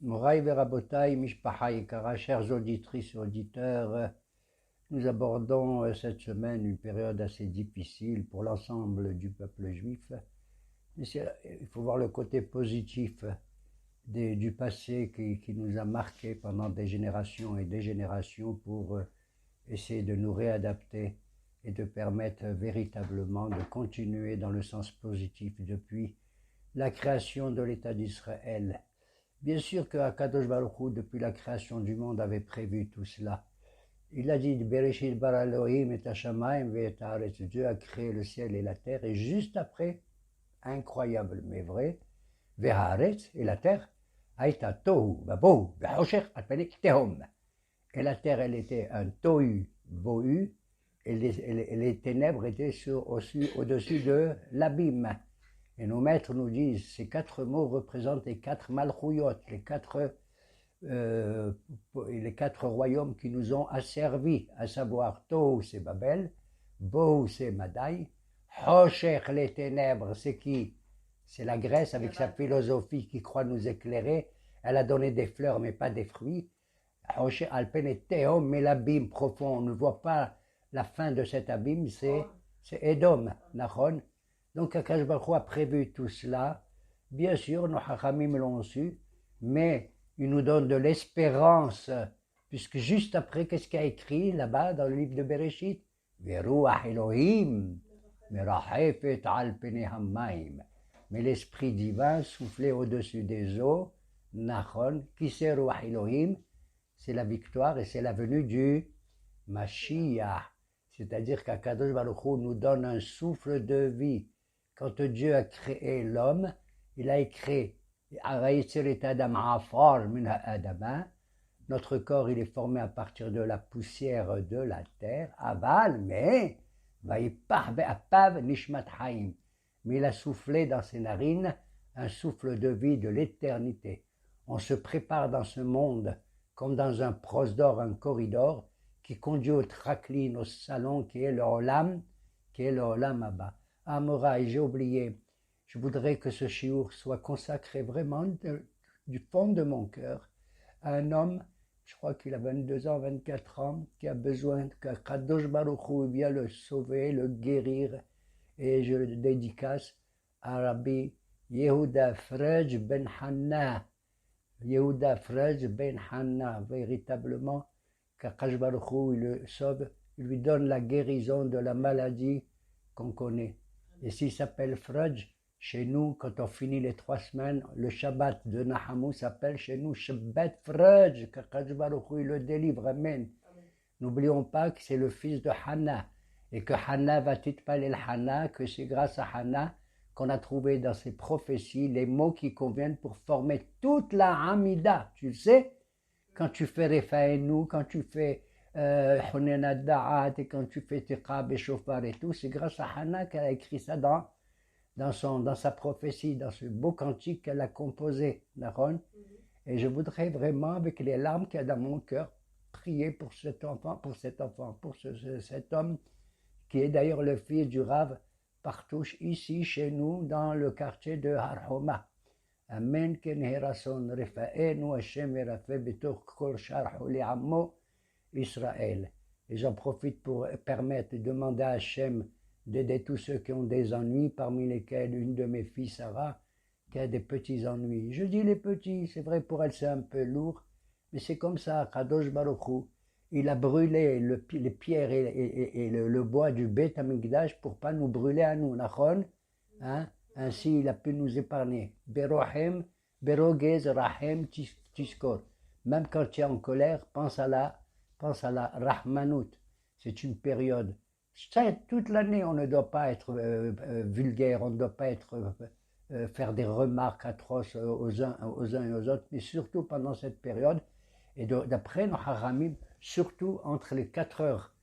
Moraï Verabotaï, Mishpacha Ikara, chères auditrices et auditeurs, nous abordons cette semaine une période assez difficile pour l'ensemble du peuple juif. Mais il faut voir le côté positif du passé qui nous a marqués pendant des générations et des générations pour essayer de nous réadapter et de permettre véritablement de continuer dans le sens positif depuis la création de l'État d'Israël. Bien sûr que Akadosh Baruch Hu, depuis la création du monde, avait prévu tout cela. Il a dit Bereshit bara Elohim et hashamayim ve'et haaretz. Dieu a créé le ciel et la terre, et juste après, incroyable mais vrai, ve'haaretz, et la terre, haïta tohu vabohu ve'choshech al pnei tehom. Et la terre, elle était un tohu bohu, et les ténèbres étaient au-dessus de l'abîme. Et nos maîtres nous disent, ces quatre mots représentent les quatre malchouyot, les quatre royaumes qui nous ont asservis, à savoir Tohu c'est Babel, Bohu c'est Madaï, Hoshech les ténèbres c'est qui? C'est la Grèce avec sa philosophie qui croit nous éclairer. Elle a donné des fleurs mais pas des fruits. Hoshech alpen et Tehom, mais l'abîme profond, on ne voit pas la fin de cet abîme, c'est Edom, Nachon. Donc Akadosh Baruch Hu a prévu tout cela. Bien sûr, nos Chachamim l'ont su, mais il nous donne de l'espérance, puisque juste après, qu'est-ce qu'il y a écrit là-bas dans le livre de Bereshit? Veruach Elohim, merachefet al pnei hamayim. Mais l'esprit divin soufflait au-dessus des eaux, Nachon, qui c'est Ruach Elohim? C'est la victoire et c'est la venue du Mashiach. C'est-à-dire qu'Akadosh Baruch Hu nous donne un souffle de vie. Quand Dieu a créé l'homme, il a écrit notre corps, il est formé à partir de la poussière de la terre, aval, mais il a soufflé dans ses narines un souffle de vie de l'éternité. On se prépare dans ce monde comme dans un prosdor, un corridor qui conduit au traklin, au salon qui est le Olam Abba. Ah, Moraï, j'ai oublié. Je voudrais que ce shiur soit consacré vraiment du fond de mon cœur à un homme, je crois qu'il a 22 ans, 24 ans, qui a besoin qu'Akadosh Baruch Hu vienne le sauver, le guérir. Et je le dédicace à Rabbi Yehuda Frej Ben Hanna. Yehuda Frej Ben Hanna, véritablement, qu'Akadosh Baruch Hu il le sauve, il lui donne la guérison de la maladie qu'on connaît. Et s'il s'appelle Frej, chez nous, quand on finit les 3 semaines, le Shabbat de Nahamou s'appelle chez nous Shabbat Frej, qu'Akadosh Baruch Hu le délivre, amen. N'oublions pas que c'est le fils de Hannah, et que Hannah va titpalel Hannah, que c'est grâce à Hannah qu'on a trouvé dans ses prophéties les mots qui conviennent pour former toute la Hamida. Tu le sais, quand tu fais Refaenu, quand tu fais Honena Da'at, et quand tu fais Tiqab et Shofar et tout, c'est grâce à Hannah qu'elle a écrit ça dans sa prophétie, dans ce beau cantique qu'elle a composé, Naron. Et je voudrais vraiment, avec les larmes qu'il y a dans mon cœur, prier pour cet enfant, pour cet homme, qui est d'ailleurs le fils du Rav Partouche, ici, chez nous, dans le quartier de Har Homa. Amen, ken herason refaenu Hashem erafe betoch kol sharhu li'ammo Israël. Et j'en profite pour permettre et demander à Hashem d'aider tous ceux qui ont des ennuis, parmi lesquels une de mes filles, Sarah, qui a des petits ennuis. Je dis les petits, c'est vrai pour elle c'est un peu lourd, mais c'est comme ça, Kadosh Baruch Hu, il a brûlé les pierres et le bois du Beth Amikdash pour pas nous brûler à nous, Nachon, hein? Ainsi il a pu nous épargner. Berohem, Berogez, Rahem, Tiskor. Même quand tu es en colère, pense à la Rahmanout. C'est une période. Toute l'année, on ne doit pas être vulgaire, on ne doit pas faire des remarques atroces aux uns et aux autres, mais surtout pendant cette période. Et d'après nos haramim, surtout entre les 4 heures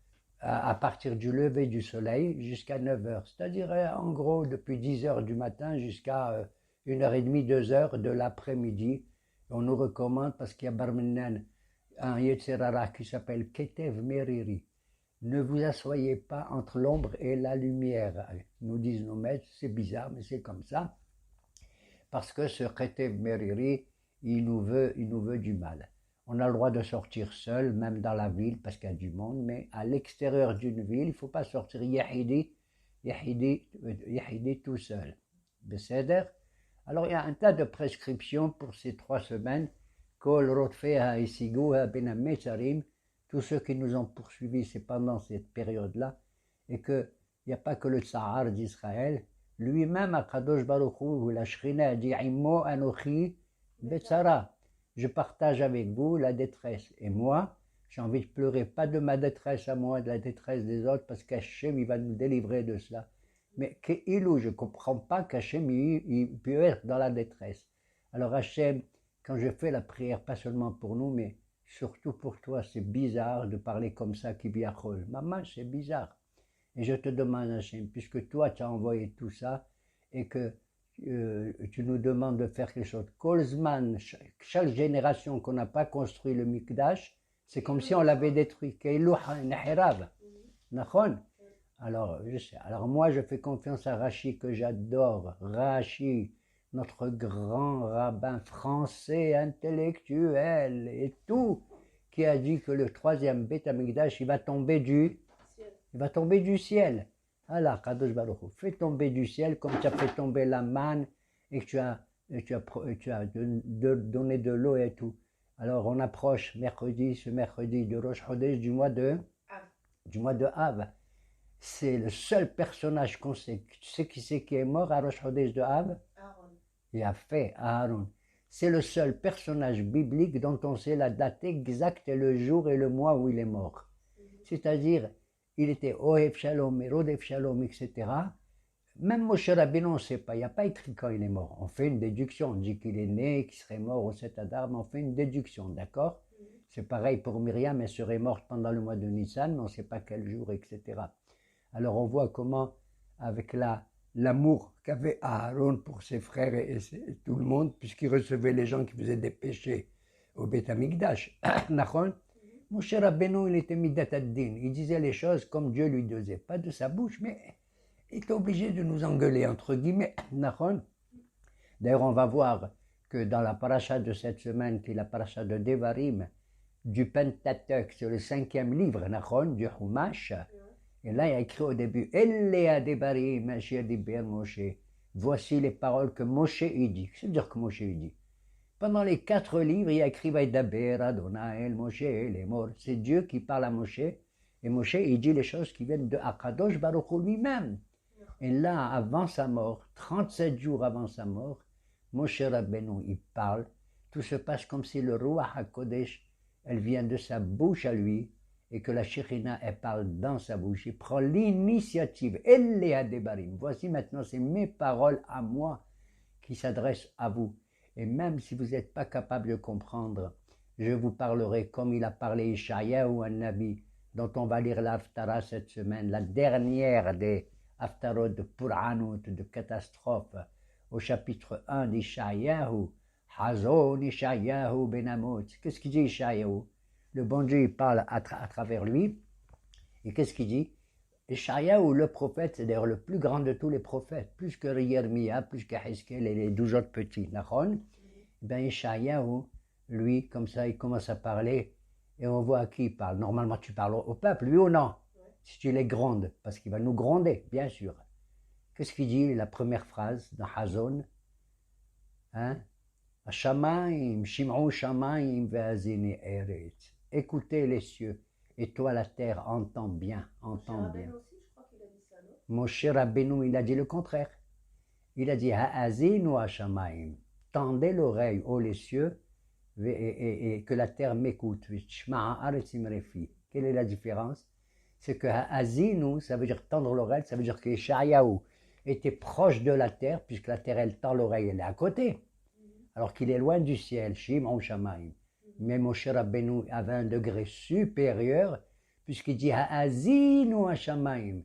à partir du lever du soleil jusqu'à 9 heures. C'est-à-dire, en gros, depuis 10 heures du matin jusqu'à 1h30, 2 heures de l'après-midi. On nous recommande, parce qu'il y a Barminan, un Yetzerara qui s'appelle Ketev Meriri. Ne vous asseyez pas entre l'ombre et la lumière, nous disent nos maîtres. C'est bizarre, mais c'est comme ça. Parce que ce Ketev Meriri, il nous veut du mal. On a le droit de sortir seul, même dans la ville, parce qu'il y a du monde, mais à l'extérieur d'une ville, il ne faut pas sortir yahidi tout seul. Beseder. Alors il y a un tas de prescriptions pour ces 3 semaines. Kol rotfeha isigouha ben metzarim. Tous ceux qui nous ont poursuivis, c'est pendant cette période-là, et qu'il n'y a pas que le Tsahar d'Israël. Lui-même, Akadosh Baruch Hu, la Shrina a dit Immo Anochi Betzara. Je partage avec vous la détresse. Et moi, j'ai envie de pleurer, pas de ma détresse à moi, de la détresse des autres, parce qu'Hachem, il va nous délivrer de cela. Mais Keilou, je ne comprends pas qu'Hachem, il peut être dans la détresse. Alors Hachem, quand je fais la prière, pas seulement pour nous, mais surtout pour toi, c'est bizarre de parler comme ça, Kibiachol. Maman, c'est bizarre. Et je te demande, Hachem, puisque toi, tu as envoyé tout ça, et que tu nous demandes de faire quelque chose. Kolzman, chaque génération qu'on n'a pas construit le Mikdash, c'est comme si on l'avait détruit. Alors, je sais. Alors moi, je fais confiance à Rashi, que j'adore. Rashi, notre grand rabbin français, intellectuel et tout, qui a dit que le 3e Beth Amikdash, il va tomber du ciel. Allah, Kadosh Baruch Hu, fais tomber du ciel comme tu as fait tomber la manne et que tu as donné de l'eau et tout. Alors on approche ce mercredi de Rosh Chodesh du mois de Av. C'est le seul personnage qu'on sait. Tu sais qui c'est qui est mort à Rosh Chodesh de Av? Aaron. Il a fait Aaron. C'est le seul personnage biblique dont on sait la date exacte et le jour et le mois où il est mort. C'est-à-dire, il était Ohev Shalom et Rodef Shalom, etc. Même Moshe Rabbeinu, on ne sait pas, il n'y a pas écrit quand il est mort. On fait une déduction, on dit qu'il est né, qu'il serait mort au 7 Adar, mais on fait une déduction, d'accord? C'est pareil pour Myriam, elle serait morte pendant le mois de Nissan, mais on ne sait pas quel jour, etc. Alors on voit comment, avec l'amour qu'avait Aaron pour ses frères et tout le monde, puisqu'il recevait les gens qui faisaient des péchés au Beth Amikdash, Moshe Rabbeinu, il était midat ad-din. Il disait les choses comme Dieu lui disait. Pas de sa bouche, mais il était obligé de nous engueuler, entre guillemets. D'ailleurs, on va voir que dans la paracha de cette semaine, qui est la paracha de Devarim, du Pentateuch, c'est le 5e livre, du Humash. Et là, il y a écrit au début, Elea Devarim, Asher Diber Moshe. Voici les paroles que Moshe dit. Qu'est-ce que veut dire que Moshe dit? Pendant les 4 livres, il y a écrit Vaidaber, Adonai, El Moshe, les morts. C'est Dieu qui parle à Moshe. Et Moshe, il dit les choses qui viennent de Akadosh Baruch Hu lui-même. Et là, avant sa mort, 37 jours avant sa mort, Moshe Rabbeinu, il parle. Tout se passe comme si le Ruach HaKodesh, elle vient de sa bouche à lui, et que la Shekhinah, elle parle dans sa bouche. Il prend l'initiative. Elea Debarim. Voici maintenant, c'est mes paroles à moi qui s'adressent à vous. Et même si vous n'êtes pas capable de comprendre, je vous parlerai comme il a parlé Ishayahu, un nabi, dont on va lire l'Haftara cette semaine, la dernière des Haftarot de Puranut, de catastrophe, au chapitre 1 d'Ishayahu, Hazon Ishayahu ben Amot. Qu'est-ce qu'il dit Ishayahu? Le bon Dieu, il parle à travers lui. Et qu'est-ce qu'il dit? Ishayahu, le prophète, c'est d'ailleurs le plus grand de tous les prophètes, plus que Yermia, plus que Hezkel et les 12 autres petits. Ben Ishayahu, lui, comme ça, il commence à parler et on voit à qui il parle. Normalement, tu parles au peuple, lui ou non? Si tu les grondes, parce qu'il va nous gronder, bien sûr. Qu'est-ce qu'il dit, la première phrase dans Hazon? Shamaim, Shim'u Shamaim ve'azini eretz. Écoutez les cieux. Et toi, la terre, entends bien, entends bien. Aussi, je crois qu'il a dit ça, non? Moshe Rabbeinu, il a dit le contraire. Il a dit Ha'azinu ha'shamaim. Tendez l'oreille, ô les cieux, et que la terre m'écoute. Quelle est la différence? C'est que Ha'azinu, ça veut dire tendre l'oreille, ça veut dire que Ishayahu était proche de la terre, puisque la terre, elle tend l'oreille, elle est à côté. Alors qu'il est loin du ciel, Shim'u Shamaim. Mais Moshe Rabbeinu avait un degré supérieur, puisqu'il dit Ha'azinu ha'shamaim.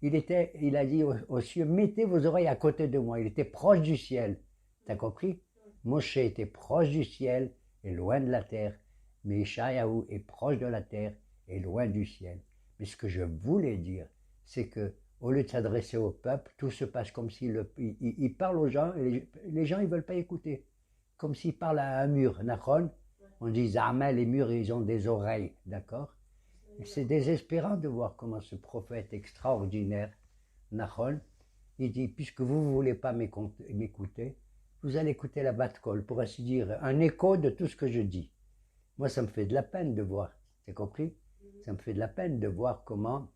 Il a dit aux cieux, mettez vos oreilles à côté de moi. Il était proche du ciel. T'as compris? Moshe était proche du ciel et loin de la terre. Mais Ishayahu est proche de la terre et loin du ciel. Mais ce que je voulais dire, c'est que au lieu de s'adresser au peuple, tout se passe comme s'il parle aux gens et les gens ne veulent pas écouter. comme s'il parle à un mur, d'accord? On dit Zama, les murs, ils ont des oreilles, d'accord? C'est désespérant de voir comment ce prophète extraordinaire, Nahon, il dit, puisque vous ne voulez pas m'écouter, vous allez écouter la batte-colle, pour ainsi dire, un écho de tout ce que je dis. Moi, ça me fait de la peine de voir, t'as compris? Ça me fait de la peine de voir comment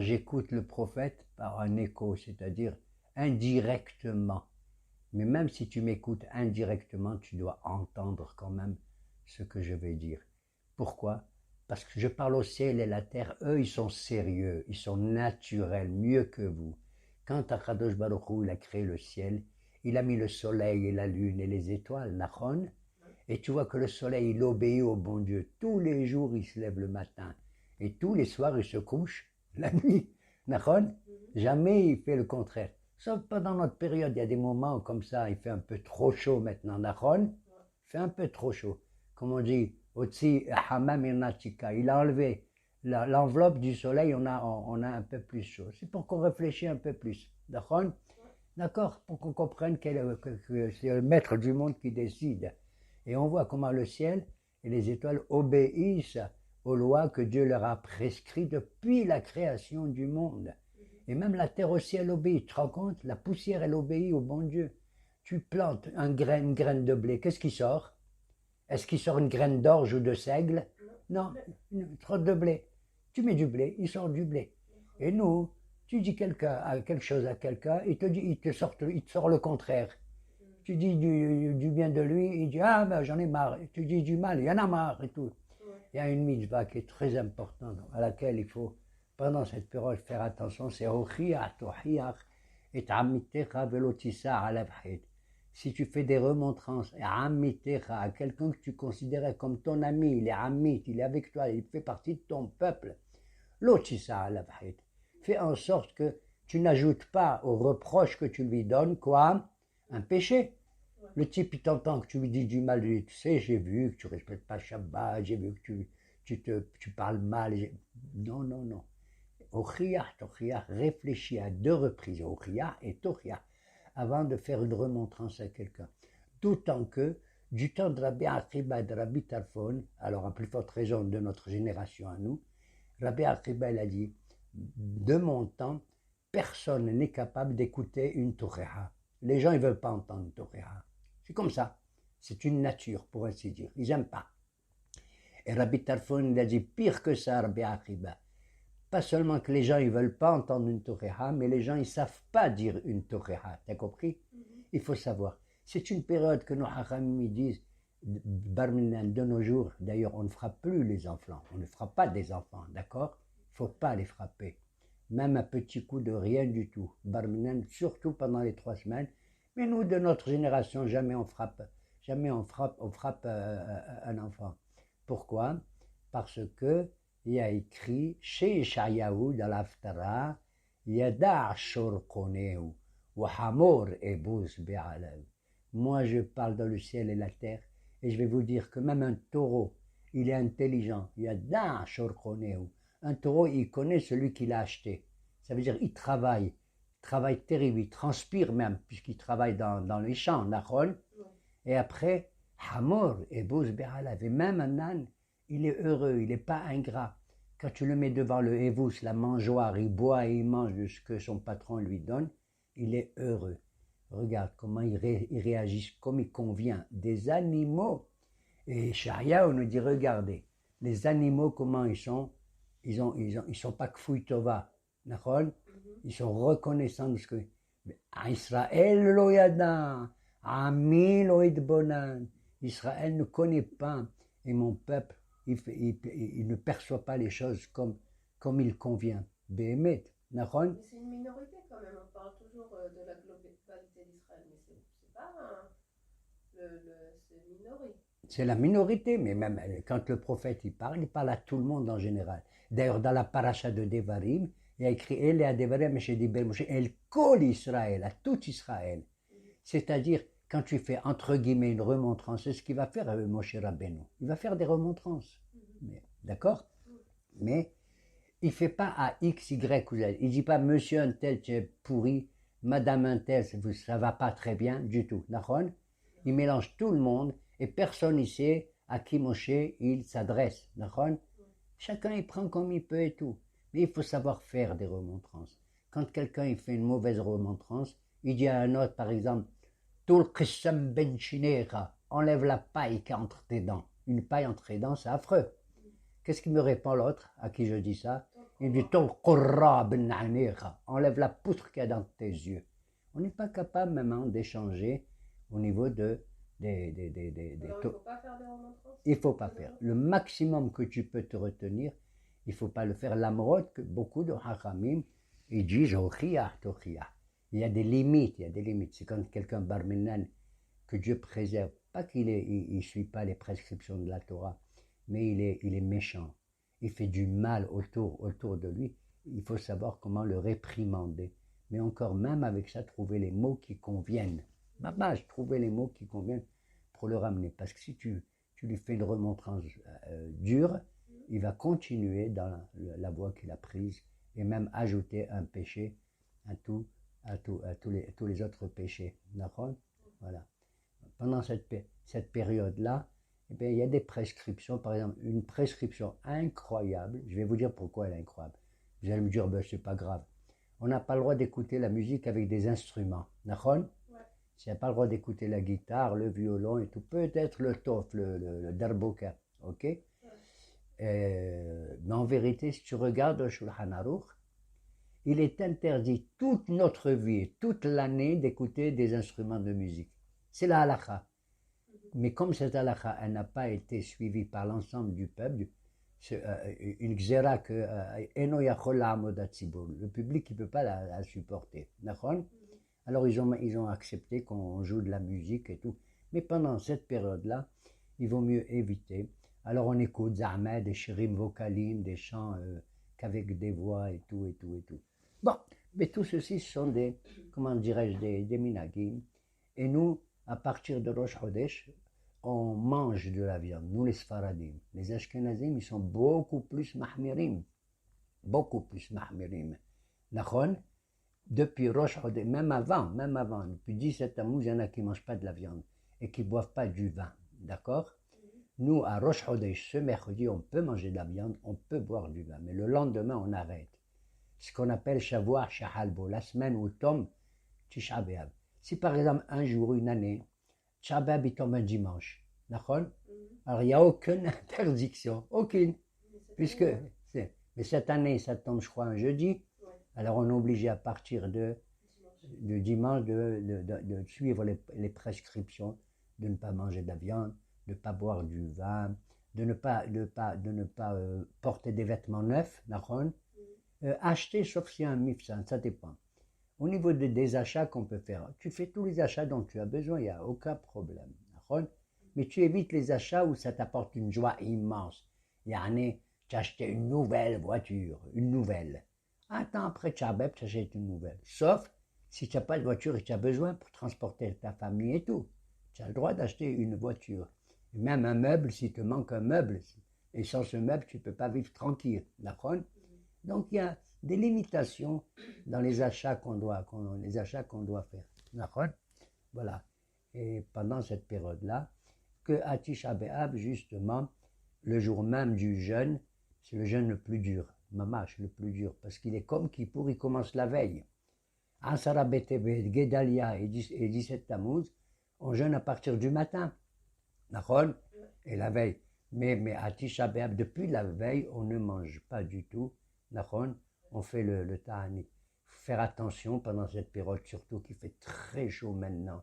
j'écoute le prophète par un écho, c'est-à-dire indirectement. Mais même si tu m'écoutes indirectement, tu dois entendre quand même ce que je vais dire. Pourquoi? Parce que je parle au ciel et la terre, eux, ils sont sérieux, ils sont naturels, mieux que vous. Quand Akadosh Baruch Hu, il a créé le ciel, il a mis le soleil et la lune et les étoiles, Nachon, et tu vois que le soleil, il obéit au bon Dieu. Tous les jours, il se lève le matin, et tous les soirs, il se couche la nuit, Nachon. Jamais il fait le contraire. Sauf pendant notre période, il y a des moments comme ça, il fait un peu trop chaud maintenant, Nachon. Il fait un peu trop chaud. Comme on dit, Otsi Hamam Irnatika, il a enlevé l'enveloppe du soleil, on a un peu plus chaud. C'est pour qu'on réfléchisse un peu plus. D'accord? Pour qu'on comprenne que c'est le maître du monde qui décide. Et on voit comment le ciel et les étoiles obéissent aux lois que Dieu leur a prescrites depuis la création du monde. Et même la terre aussi, elle obéit. Tu te rends compte? La poussière, elle obéit au bon Dieu. Tu plantes une graine de blé, qu'est-ce qui sort? Est-ce qu'il sort une graine d'orge ou de seigle? Non, une trotte de blé. Tu mets du blé, il sort du blé. Et nous, tu dis quelque chose à quelqu'un, il te sort le contraire. Tu dis du bien de lui, il dit ah ben j'en ai marre. Et tu dis du mal, il y en a marre et tout. Il y a une mitzvah qui est très importante, à laquelle il faut, pendant cette période, faire attention, c'est Ochiach, Tochiach, et Amitecha velotissa alavhed. Si tu fais des remontrances à quelqu'un que tu considérais comme ton ami, il est ami, il est avec toi, il fait partie de ton peuple, l'otissa alavhed. Fais en sorte que tu n'ajoutes pas aux reproches que tu lui donnes, quoi? Un péché. Le type, il t'entend que tu lui dis du mal, lui dit, tu sais, j'ai vu que tu ne respectes pas Shabbat, j'ai vu que tu parles mal. Non, non, non. Ochiach, Tochiach, réfléchis à 2 reprises, Ochiach et Tochiach, avant de faire une remontrance à quelqu'un. D'autant que, du temps de Rabbi Akiba et de Rabbi Tarfon, alors à plus forte raison de notre génération à nous, Rabbi Akiba, il a dit, de mon temps, personne n'est capable d'écouter une Tochiach. Les gens, ils ne veulent pas entendre une Tochiach. C'est comme ça. C'est une nature, pour ainsi dire. Ils n'aiment pas. Et Rabbi Tarfon, il a dit pire que ça, Rabbi Akiba. Pas seulement que les gens ne veulent pas entendre une Tochicha, mais les gens ne savent pas dire une Tochicha. T'as compris? Il faut savoir. C'est une période que nos Hachamim disent, Barminan, de nos jours, d'ailleurs, on ne frappe plus les enfants. On ne frappe pas des enfants, d'accord? Il ne faut pas les frapper. Même un petit coup de rien du tout. Barminan, surtout pendant les 3 semaines. Mais nous, de notre génération, jamais on frappe un enfant. Pourquoi? Parce que il y a écrit chez Ishayahu dans l'Aftara, Yada Ashur Koneu, wa Hamor Ebuz Be'alav. Moi, je parle dans le ciel et la terre, et je vais vous dire que même un taureau, il est intelligent. Yada Ashur Koneu. Un taureau, il connaît celui qui l'a acheté. Ça veut dire il travaille terrible, il transpire même, puisqu'il travaille dans les champs, Nachol. Et après, Hamor et Boz Be'alav. Et même un âne, il est heureux, il n'est pas ingrat. Quand tu le mets devant le Evous, la mangeoire, il boit et il mange de ce que son patron lui donne, il est heureux. Regarde comment il réagit, comme il convient. Des animaux. Et Sharia, on nous dit, regardez, les animaux, comment ils sont. Ils sont pas kfouy tova. Ils sont reconnaissants de ce que. Israël lo yada, Ami lo idbonan. Israël ne connaît pas, et mon peuple, il ne perçoit pas les choses comme il convient. Béhémet, Nahon. Mais c'est une minorité quand même, on parle toujours de la globalité d'Israël, mais c'est pas c'est une minorité. C'est la minorité, mais même quand le prophète il parle à tout le monde en général. D'ailleurs, dans la paracha de Devarim, il y a écrit Ele a Devarim Diber Moshe El Kol Israël, à tout Israël. C'est-à-dire, quand tu fais entre guillemets une remontrance, c'est ce qu'il va faire Moshe Rabbeinu. Il va faire des remontrances. D'accord? Mais il ne fait pas à X, Y ou Z. Il ne dit pas monsieur un tel, tu es pourri, madame un tel, ça ne va pas très bien du tout. D'accord? Il mélange tout le monde et personne ne sait à qui Moshe il s'adresse. D'accord? Chacun il prend comme il peut et tout. Mais il faut savoir faire des remontrances. Quand quelqu'un il fait une mauvaise remontrance, il dit à un autre par exemple, Tul qissam ben shinecha, enlève la paille qui est entre tes dents. Une paille entre tes dents, c'est affreux. Qu'est-ce qu'il me répond l'autre à qui je dis ça? Il me dit Tul qurra ben anecha, enlève la poutre qui est dans tes yeux. On n'est pas capable maintenant d'échanger au niveau Alors, il ne faut pas faire des remontrances? Il ne faut pas faire. Le maximum que tu peux te retenir, il ne faut pas le faire. L'amrod, que beaucoup de hachamim, ils disent il y a des limites, il y a des limites. C'est quand quelqu'un barminan, que Dieu préserve, pas qu'il ne suit pas les prescriptions de la Torah, mais il est méchant. Il fait du mal autour de lui. Il faut savoir comment le réprimander. Mais encore même avec ça, trouver les mots qui conviennent. Trouver les mots qui conviennent pour le ramener. Parce que si tu lui fais une remontrance dure, il va continuer dans la voie qu'il a prise et même ajouter un péché à tous les autres péchés. D'accord? Voilà. Pendant cette période-là, eh bien, il y a des prescriptions. Par exemple, une prescription incroyable. Je vais vous dire pourquoi elle est incroyable. Vous allez me dire, ben, c'est pas grave. On n'a pas le droit d'écouter la musique avec des instruments. D'accord? Tu n'as pas le droit d'écouter la guitare, le violon et tout. Peut-être le tof, le darboka. Ok? Mais en vérité, si tu regardes le Shulchan Aruch, il est interdit toute notre vie, toute l'année, d'écouter des instruments de musique. C'est la halakha. Mais comme cette halakha, elle n'a pas été suivie par l'ensemble du peuple, c'est une xéra que Eno Yachol La'amod Tzibur, le public ne peut pas la supporter. D'accord? Alors ils ont accepté qu'on joue de la musique et tout. Mais pendant cette période-là, il vaut mieux éviter. Alors on écoute Zahma, des shirim vocalim, des chants qu'avec des voix et tout, et tout, et tout. Bon, mais tout ceci sont des, comment dirais-je, des minagim. Et nous, à partir de Rosh Chodesh, on mange de la viande. Nous les Sfaradim. Les Ashkenazim, ils sont beaucoup plus mahmirim. Beaucoup plus mahmirim. Nachon? Depuis Rosh Chodesh, même avant, depuis 17 Tammuz, il y en a qui ne mangent pas de la viande et qui ne boivent pas du vin. D'accord? Nous, à Rosh Chodesh, ce mercredi, on peut manger de la viande, on peut boire du vin. Mais le lendemain, on arrête. Ce qu'on appelle Shavua Shahalbo, la semaine où tombe Tisha B'Av. Si par exemple, un jour, une année, Tisha B'Av il tombe un dimanche, d'accord? Alors il n'y a aucune interdiction, aucune. Puisque, mais cette année, ça tombe, je crois, un jeudi. Alors on est obligé à partir de dimanche de suivre les prescriptions, de ne pas manger de la viande, de ne pas boire du vin, de ne pas porter des vêtements neufs, d'accord? Acheter sauf s'il y a un mifsan, ça dépend. Au niveau des achats qu'on peut faire, tu fais tous les achats dont tu as besoin, il n'y a aucun problème, d'accord? Mais tu évites les achats où ça t'apporte une joie immense. Yani, tu as acheté une nouvelle voiture, une nouvelle. Attends, après Tchabeb, tu achètes une nouvelle. Sauf si tu n'as pas de voiture et tu as besoin pour transporter ta famille et tout. Tu as le droit d'acheter une voiture. Et même un meuble, s'il te manque un meuble. Et sans ce meuble, tu ne peux pas vivre tranquille. D'accord? Donc, il y a des limitations dans les achats qu'on doit faire. D'accord? Voilà. Et pendant cette période-là, que à Tisha B'Av, justement, le jour même du jeûne, c'est le jeûne le plus dur. Mamash, le plus dur, parce qu'il est comme Kippour, il commence la veille. Asara Betebet, Gedalia et 17 Tammuz, on jeûne à partir du matin. D'accord? Et la veille. Mais à Tisha B'Av, depuis la veille, on ne mange pas du tout. D'accord? On fait le ta'anit. Faire attention pendant cette période, surtout qu'il fait très chaud maintenant,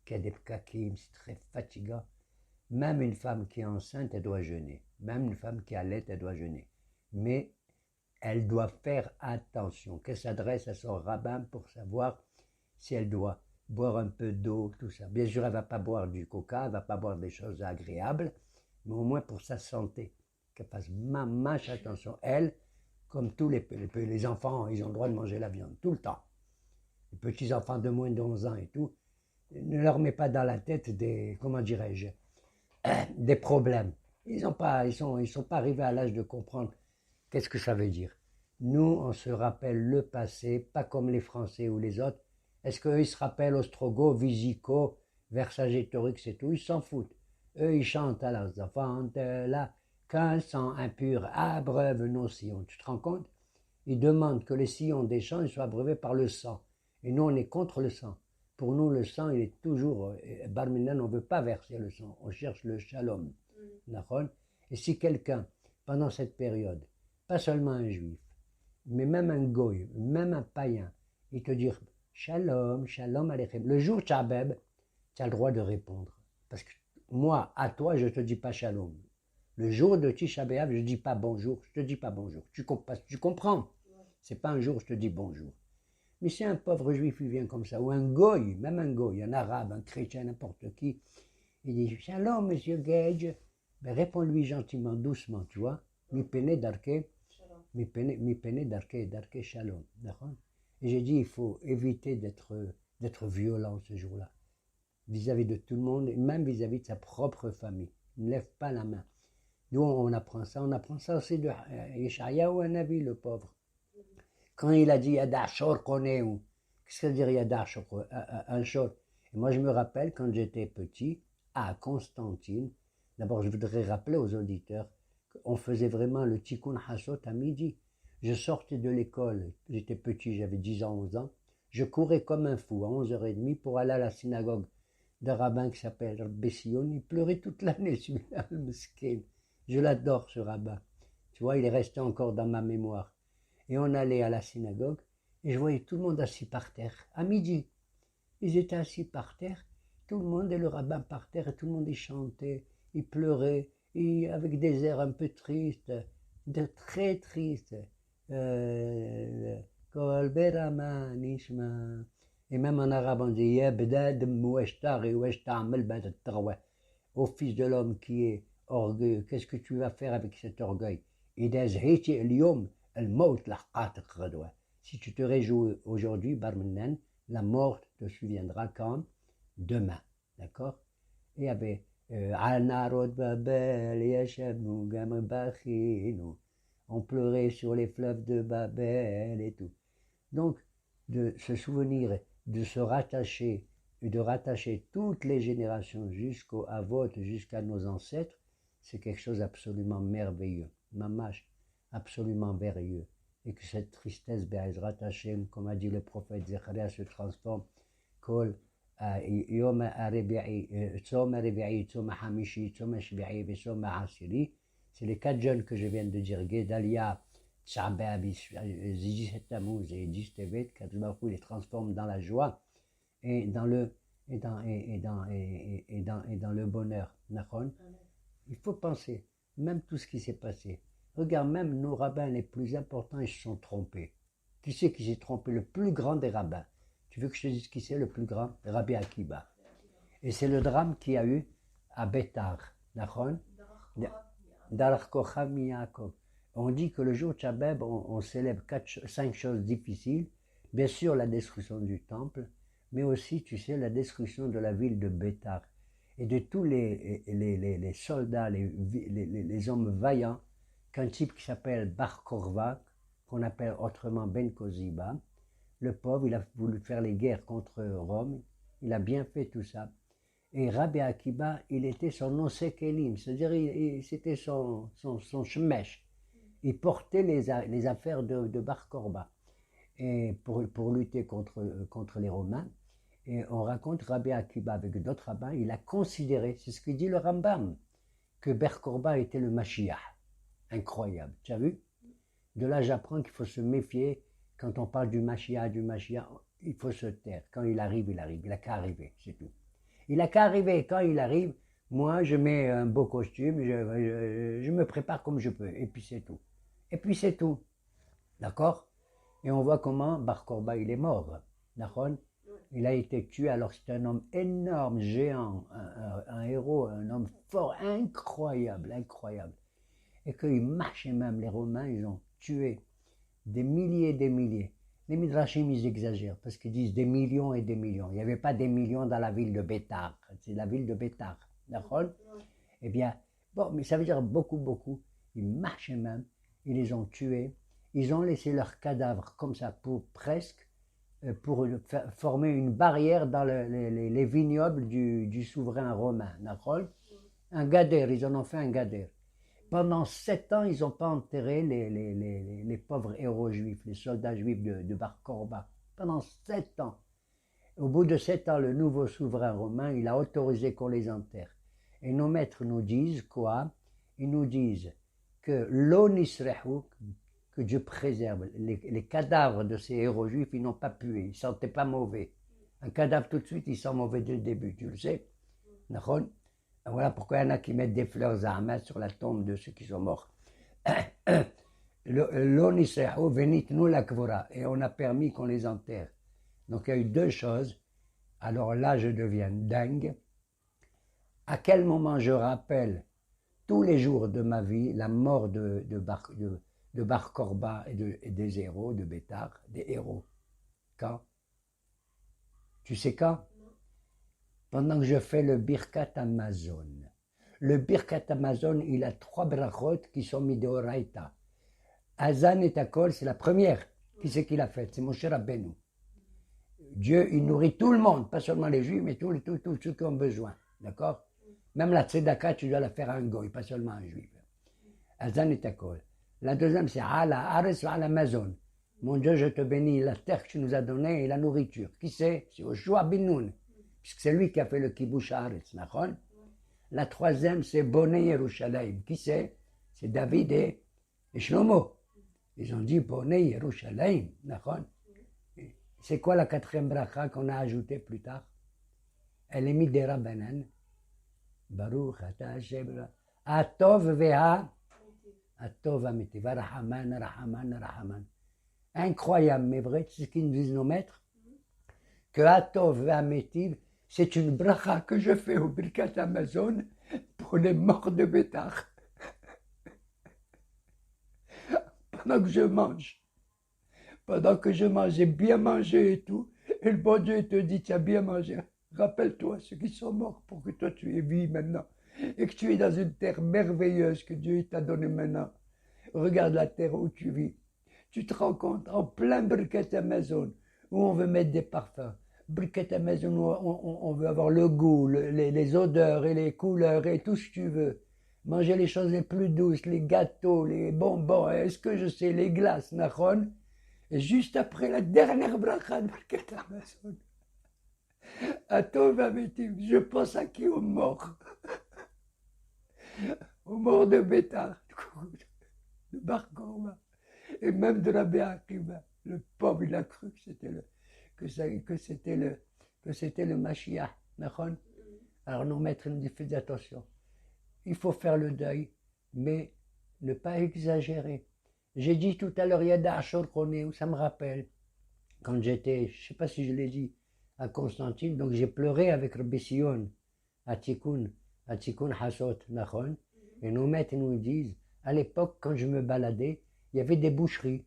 qu'il y a des pkakim, c'est très fatigant. Même une femme qui est enceinte, elle doit jeûner. Même une femme qui allait, elle doit jeûner. Mais elle doit faire attention, qu'elle s'adresse à son rabbin pour savoir si elle doit boire un peu d'eau, tout ça. Bien sûr, elle ne va pas boire du coca, elle ne va pas boire des choses agréables, mais au moins pour sa santé, qu'elle fasse mamache attention. Elle, comme tous les enfants, ils ont le droit de manger la viande, tout le temps. Les petits-enfants de moins de 11 ans et tout, ne leur mets pas dans la tête des, comment dirais-je, des problèmes. Ils sont pas arrivés à l'âge de comprendre qu'est-ce que ça veut dire. Nous, on se rappelle le passé, pas comme les Français ou les autres. Est-ce qu'eux, ils se rappellent Ostrogo, Visico, Vercingétorix et tout, ils s'en foutent. Eux, ils chantent à leurs enfants, là, qu'un sang impur abreuve nos sillons. Tu te rends compte? Ils demandent que les sillons des champs soient abreuvés par le sang. Et nous, on est contre le sang. Pour nous, le sang, il est toujours... Barminan, on ne veut pas verser le sang. On cherche le shalom. D'accord? Et si quelqu'un, pendant cette période, pas seulement un juif, mais même un goy, même un païen, il te dit shalom, shalom aleichem. Le jour Tchabeb, tu as le droit de répondre. Parce que moi, à toi, je ne te dis pas shalom. Le jour de Tisha B'Av, je ne dis pas bonjour, je ne te dis pas bonjour. Tu comprends? Ce n'est pas un jour où je te dis bonjour. Mais si un pauvre juif il vient comme ça, ou un goy, même un goy, un arabe, un chrétien, n'importe qui, il dit shalom, monsieur Gage, ben, réponds-lui gentiment, doucement, tu vois. Mi pene darke, mi pene darke shalom. D'accord? Et j'ai dit, il faut éviter d'être violent ce jour-là, vis-à-vis de tout le monde, et même vis-à-vis de sa propre famille. Ne lève pas la main. Nous, on apprend ça aussi de Yeshayahu Hanavi, le pauvre. Quand il a dit Yada Shor Koneu, qu'est-ce que ça veut dire Yada Shor, un Shor? Et moi, je me rappelle quand j'étais petit, à Constantine, d'abord, je voudrais rappeler aux auditeurs qu'on faisait vraiment le Tikkun Hassot à midi. Je sortais de l'école, j'étais petit, j'avais 10 ans, 11 ans, je courais comme un fou à 11h30 pour aller à la synagogue d'un rabbin qui s'appelle Bession. Il pleurait toute l'année, celui-là, le mesquin. Je l'adore, ce rabbin. Tu vois, il est resté encore dans ma mémoire. Et on allait à la synagogue, et je voyais tout le monde assis par terre, à midi. Ils étaient assis par terre, tout le monde, et le rabbin par terre, et tout le monde y chantait, il pleurait, et avec des airs un peu tristes, très tristes. Kol berama nishma. Et même en arabe, on dit Yabdad moueshtari oueshtamel ben tawa. Au fils de l'homme qui est orgueilleux, qu'est-ce que tu vas faire avec cet orgueil? Si tu te réjouis aujourd'hui, Barmenan, la mort te souviendra quand? Demain. D'accord? Et il y avait on pleurait sur les fleuves de Babel et tout. Donc, de se souvenir, de se rattacher, et de rattacher toutes les générations jusqu'au Avot, jusqu'à nos ancêtres, c'est quelque chose d'absolument merveilleux, mamash, absolument merveilleux. Et que cette tristesse, Be'ezrat Hashem, comme a dit le prophète Zecharia, se transforme, Kol, Yom HaRebi'i, Tzom HaRebi'i, Tzom HaHamishi, Tzom HaShbi'i, Tzom HaAsiri. C'est les 4 jeunes que je viens de dire, Gedalia, Tchabab, Zizi Tammuz et Dis Tevet, Kadosh les transforme dans la joie et dans le bonheur. Il faut penser, même tout ce qui s'est passé. Regarde, même nos rabbins les plus importants, ils se sont trompés. Qui c'est qui s'est trompé? Le plus grand des rabbins. Tu veux que je te dise qui c'est le plus grand? Rabbi Akiba. Et c'est le drame qu'il y a eu à Bétar. Dar Kocham Yaakov. On dit que le jour Tchabeb, on célèbre 5 choses difficiles. Bien sûr, la destruction du temple, mais aussi, tu sais, la destruction de la ville de Bétar. Et de tous les soldats, les hommes vaillants, qu'un type qui s'appelle Bar Korva, qu'on appelle autrement Ben Koziba, le pauvre, il a voulu faire les guerres contre Rome, il a bien fait tout ça. Et Rabbi Akiba, il était son Osekelim, c'est-à-dire c'était son shemesh. Il portait les affaires de Bar Korba et pour lutter contre les Romains. Et on raconte Rabbi Akiba avec d'autres rabbins, il a considéré, c'est ce que dit le Rambam, que Bar Korba était le Mashiach. Incroyable, tu as vu? De là, j'apprends qu'il faut se méfier quand on parle du Mashiach, il faut se taire. Quand il arrive, il arrive. Il n'a qu'à arriver, c'est tout. Il n'a qu'à arriver. Quand il arrive, moi, je mets un beau costume, je me prépare comme je peux. Et puis c'est tout. Et puis c'est tout. D'accord? Et on voit comment Bar Korba, il est mort. D'accord? Il a été tué, alors c'est un homme énorme, géant, un héros, un homme fort, incroyable. Et qu'il marchait même, les Romains, ils ont tué des milliers et des milliers. Les Midrashim, ils exagèrent, parce qu'ils disent des millions et des millions. Il n'y avait pas des millions dans la ville de Bétar, c'est la ville de Bétar, d'accord? Eh bien, bon, mais ça veut dire beaucoup. Ils marchaient même, ils les ont tués, ils ont laissé leurs cadavres comme ça pour presque pour former une barrière dans les vignobles du souverain romain. D'accord? Un gader, ils en ont fait un gader. Pendant 7 ans, ils n'ont pas enterré les pauvres héros juifs, les soldats juifs de Bar Korba. Pendant 7 ans. Au bout de 7 ans, le nouveau souverain romain, il a autorisé qu'on les enterre. Et nos maîtres nous disent quoi? Ils nous disent que l'onisrehu, que Dieu préserve, les cadavres de ces héros juifs, ils n'ont pas pué, ils ne sentaient pas mauvais. Un cadavre tout de suite, il sent mauvais dès le début, tu le sais. Voilà pourquoi il y en a qui mettent des fleurs à Hamas sur la tombe de ceux qui sont morts. L'onisrehu venit nous la kvora, et on a permis qu'on les enterre. Donc il y a eu 2 choses. Alors là, je deviens dingue. À quel moment je rappelle tous les jours de ma vie la mort de Bar Korba et des héros, de Bétar, des héros? Quand? Tu sais quand? Pendant que je fais le Birkat Amazon. Le Birkat Amazon, il a 3 brachot qui sont mis de Horaïta. Azan et Takol, c'est la première. Qui c'est qui l'a faite? C'est Moshe Rabbeinu. Dieu, il nourrit tout le monde, pas seulement les Juifs, mais tous ceux qui ont besoin. D'accord? Même la tzedaka, tu dois la faire à un goy, pas seulement à un Juif. Azan et Takol. La deuxième, c'est Ala Ares Ala Amazon. Mon Dieu, je te bénis, la terre que tu nous as donnée et la nourriture. Qui c'est? C'est Yoshua bin Nun, puisque c'est lui qui a fait le kibush Haaretz. La troisième, c'est Bonei Yerushalayim. Qui c'est? C'est David et Shlomo. Ils ont dit Bonei Yerushalayim. C'est quoi la 4e bracha qu'on a ajoutée plus tard? Elle est mise des Rabbanan. Baruch ata Hashem. Atov veha. Atov ametiv. Rahaman, Rahaman, Rahaman. Incroyable, mais vrai, c'est ce qu'ils nous disent nos maîtres. Que Atov ve'ametiv, c'est une bracha que je fais au Birkat Amazon pour les morts de Bétar. Pendant que je mange. Pendant que je mange, j'ai bien mangé et tout. Et le bon Dieu te dit, tu as bien mangé. Rappelle-toi ceux qui sont morts pour que toi tu aies vie maintenant. Et que tu es dans une terre merveilleuse que Dieu t'a donnée maintenant. Regarde la terre où tu vis. Tu te rends compte, en plein Birkat Amazon, où on veut mettre des parfums. Birkat Amazon, où on veut avoir le goût, les odeurs et les couleurs et tout ce que tu veux. Manger les choses les plus douces, les gâteaux, les bonbons, est-ce que je sais, les glaces, nachon. Et juste après la dernière bracha de Birkat Amazon, je pense à qui? Aux morts. Aux morts de Bétar, de Bar Korba, et même de Rabbi Akiva. Le pauvre, il a cru que c'était le Mashiach. Alors nos maîtres nous disent, faites attention. Il faut faire le deuil, mais ne pas exagérer. J'ai dit tout à l'heure, Yada Ashor Koneu, ça me rappelle, quand j'étais, je ne sais pas si je l'ai dit, à Constantine, donc j'ai pleuré avec Rabbi Sion, à Tikkun Hasot, Nachon, et nos maîtres nous disent, à l'époque, quand je me baladais, il y avait des boucheries,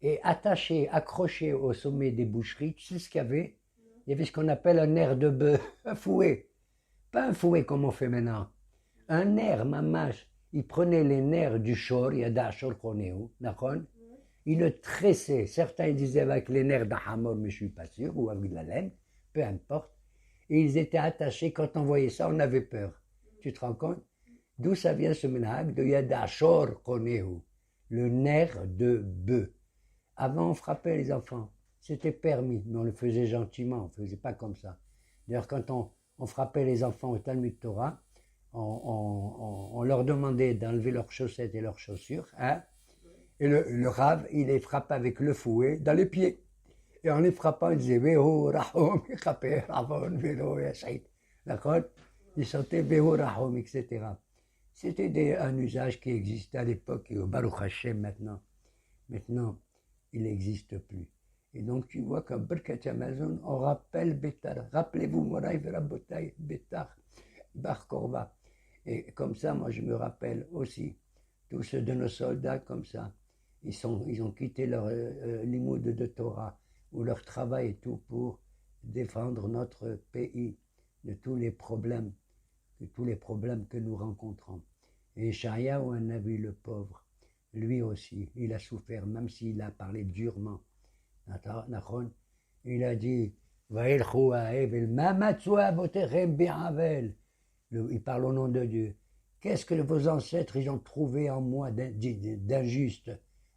et accroché au sommet des boucheries, tu sais ce qu'il y avait? Il y avait ce qu'on appelle un nerf de bœuf, un fouet, pas un fouet comme on fait maintenant, un nerf, mamache. Il prenait les nerfs du shor, Yada Shor Koneu, il le tressait. Certains disaient avec les nerfs d'Ahamor, mais je ne suis pas sûr, ou avec de la laine, peu importe. Et ils étaient attachés. Quand on voyait ça, on avait peur. Tu te rends compte? D'où ça vient ce menhag de Yada Shor Koneu, le nerf de bœuf. Avant, on frappait les enfants. C'était permis, mais on le faisait gentiment, on ne faisait pas comme ça. D'ailleurs, quand on frappait les enfants au Talmud Torah, on leur demandait d'enlever leurs chaussettes et leurs chaussures, hein, et le Rav, il les frappait avec le fouet dans les pieds. Et en les frappant, il disait Veho Rahom, d'accord? Il chantait Veho Rahom, etc. C'était un usage qui existait à l'époque et au Baruch Hashem maintenant. Maintenant, il n'existe plus. Et donc tu vois qu'à Birkat Amazon, on rappelle Bétar. Rappelez-vous, Moraï Verabotay, Bétar, Bar Korba. Et comme ça, moi, je me rappelle aussi tous ceux de nos soldats comme ça. Ils ont quitté leur limoud de Torah ou leur travail et tout pour défendre notre pays de tous les problèmes que nous rencontrons. Et Ishayahu Hanavi, le pauvre, lui aussi, il a souffert, même s'il a parlé durement. Il a dit, Vaïlchou Havel, Mamatsua Botechem Bi'avel. Il parle au nom de Dieu. Qu'est-ce que vos ancêtres ils ont trouvé en moi d'injuste,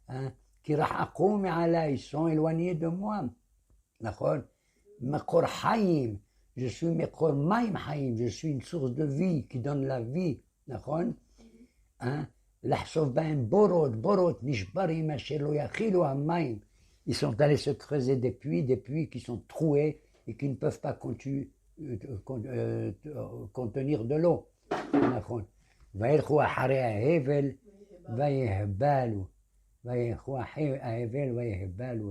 hein? Ils sont éloignés de moi. Je suis Mekor Maim Haim, je suis une source de vie qui donne la vie. Hein? Ils sont allés se creuser des puits qui sont troués et qui ne peuvent pas contenir de l'eau.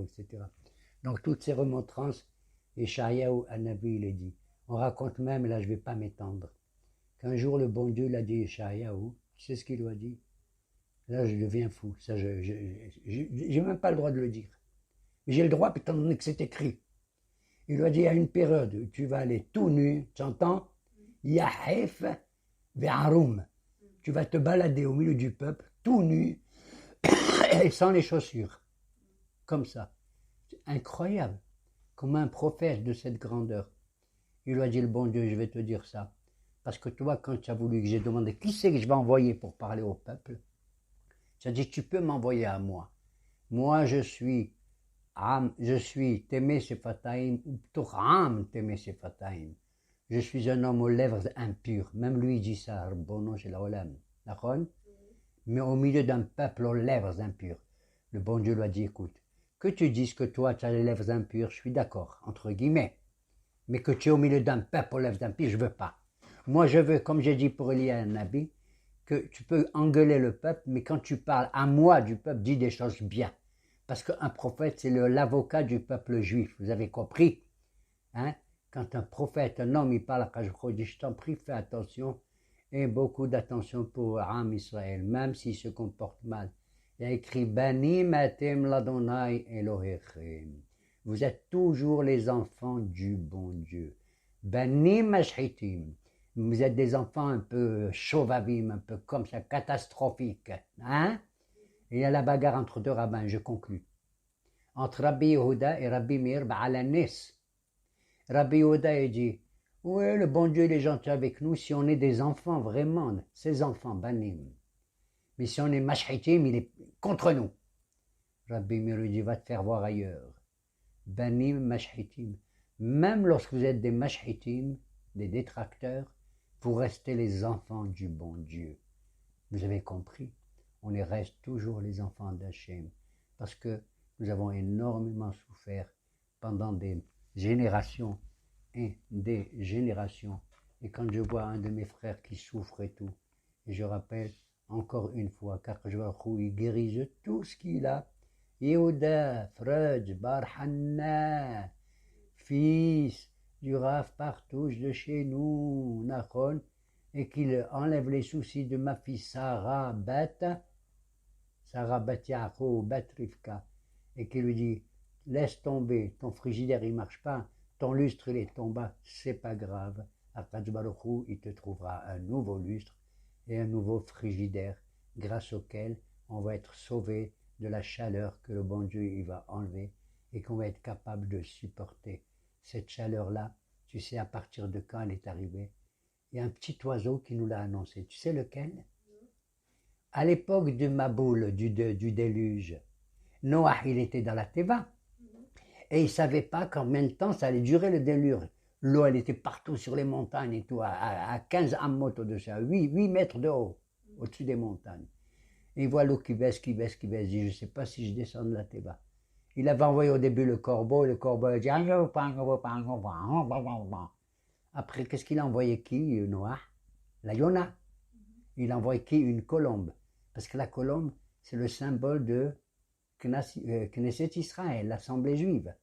Etc. Donc toutes ces remontrances, Yeshayahu Hanavi il est dit. On raconte même, là je ne vais pas m'étendre, qu'un jour le bon Dieu l'a dit à Yeshayahu, tu sais ce qu'il lui a dit? Là je deviens fou, ça j'ai même pas le droit de le dire. Mais j'ai le droit étant donné que c'est écrit. Il lui a dit à une période où tu vas aller tout nu, tu entends? Yahef ve'arum. Tu vas te balader au milieu du peuple, tout nu, et sans les chaussures. Comme ça. C'est incroyable. Comme un prophète de cette grandeur. Il lui a dit, le bon Dieu, je vais te dire ça. Parce que toi, quand tu as voulu que j'ai demandé, qui c'est que je vais envoyer pour parler au peuple? Tu as dit, tu peux m'envoyer à moi. Moi, je suis Témé Sefataim, ou Ptocham Témé Sefataim. Je suis un homme aux lèvres impures. Même lui dit ça, bon nom, c'est la Olam. D'accord? Mais au milieu d'un peuple aux lèvres impures. Le bon Dieu lui a dit, écoute, que tu dises que toi, tu as les lèvres impures, je suis d'accord, entre guillemets. Mais que tu es au milieu d'un peuple aux lèvres impures, je ne veux pas. Moi, je veux, comme j'ai dit pour Elia Nabi, que tu peux engueuler le peuple, mais quand tu parles à moi du peuple, dis des choses bien. Parce qu'un prophète, c'est l'avocat du peuple juif. Vous avez compris? Hein? Quand un prophète, un homme, il parle à Kajro, il dit, je t'en prie, fais attention. Et beaucoup d'attention pour Am Israël, même s'il se comporte mal. Il a écrit, Banim atem ladonai Elohechem. Vous êtes toujours les enfants du bon Dieu. Banim ashhitim. Vous êtes des enfants un peu chauvavim, un peu comme ça, catastrophiques. Hein? Et il y a la bagarre entre deux rabbins, je conclus. Entre Rabbi Yehuda et Rabbi Meir Ba'alanis. Rabbi Yehuda dit, oui, le bon Dieu il est gentil avec nous si on est des enfants, vraiment, ses enfants, Banim. Mais si on est Mashhitim, il est contre nous. Rabbi Meir lui dit, va te faire voir ailleurs. Banim Mashhitim. Même lorsque vous êtes des Mashhitim, des détracteurs, vous restez les enfants du bon Dieu. Vous avez compris? On y reste toujours les enfants d'Hachem. Parce que nous avons énormément souffert pendant des générations et des générations. Et quand je vois un de mes frères qui souffre et tout, et je rappelle encore une fois, car je vois qu'il guérise tout ce qu'il a. Yehuda, Freud, Bar Hanna, fils du Rav Partouche de chez nous, Nachon, et qu'il enlève les soucis de ma fille Sarah Bat Yaakov, Bat Rivka, et qui lui dit, laisse tomber, ton frigidaire il marche pas, ton lustre il est tombé, c'est pas grave, Akadosh Baruch Hu, il te trouvera un nouveau lustre et un nouveau frigidaire, grâce auquel on va être sauvé de la chaleur que le bon Dieu il va enlever et qu'on va être capable de supporter. Cette chaleur-là, tu sais à partir de quand elle est arrivée? Il y a un petit oiseau qui nous l'a annoncé. Tu sais lequel? À l'époque du Maboul, du déluge, Noah, il était dans la Teva. Et il ne savait pas combien de temps ça allait durer le déluge. L'eau, elle était partout sur les montagnes et tout, à 15 ammot au-dessus, à 8 mètres de haut, au-dessus des montagnes. Et il voit l'eau qui baisse, il dit, je ne sais pas si je descends de la Teva. Il avait envoyé au début le corbeau a dit, après, qu'est-ce qu'il a envoyé qui, Noah? La Yona. Il a envoyé qui? Une colombe. Parce que la colombe, c'est le symbole de Knesset Israël, l'assemblée juive.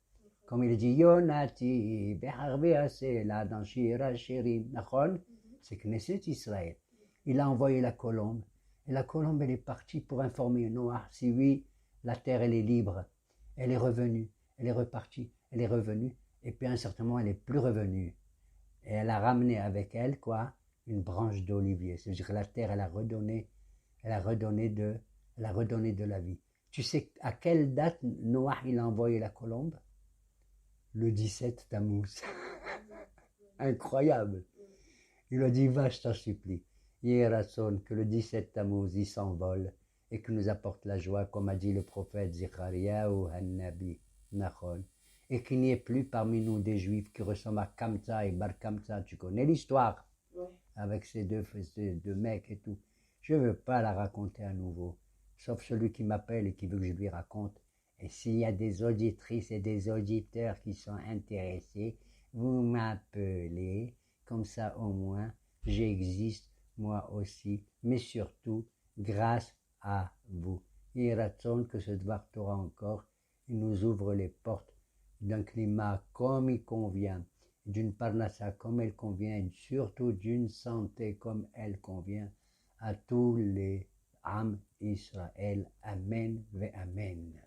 Comme il dit, Yonati, Beharvease, là, dans Shira Shirim, Nachon, c'est Knesset Israël. Il a envoyé la colombe. Et la colombe, elle est partie pour informer Noah. Si oui, la terre, elle est libre. Elle est revenue. Elle est repartie. Elle est revenue. Et puis, à un certain moment, elle n'est plus revenue. Et elle a ramené avec elle, quoi? Une branche d'olivier. C'est-à-dire que la terre, elle a redonné de la vie. Tu sais à quelle date Noah, il a envoyé la colombe? le 17 Tammuz. Incroyable. Il a dit, va, je t'en supplie. Yératson, que le 17 Tammuz, il s'envole et que nous apporte la joie, comme a dit le prophète Zechariah ou Hannabi, Nachon, et qu'il n'y ait plus parmi nous des juifs qui ressemblent à Kamsa et Bar Kamsa. Tu connais l'histoire, avec ces deux mecs et tout. Je ne veux pas la raconter à nouveau, sauf celui qui m'appelle et qui veut que je lui raconte. Et s'il y a des auditrices et des auditeurs qui sont intéressés, vous m'appelez, comme ça au moins j'existe moi aussi, mais surtout grâce à vous. Il ratsonne que ce Dvar Torah encore, il nous ouvre les portes d'un climat comme il convient, d'une parnassa comme elle convient, et surtout d'une santé comme elle convient à tous les âmes Israël. Amen ve Amen.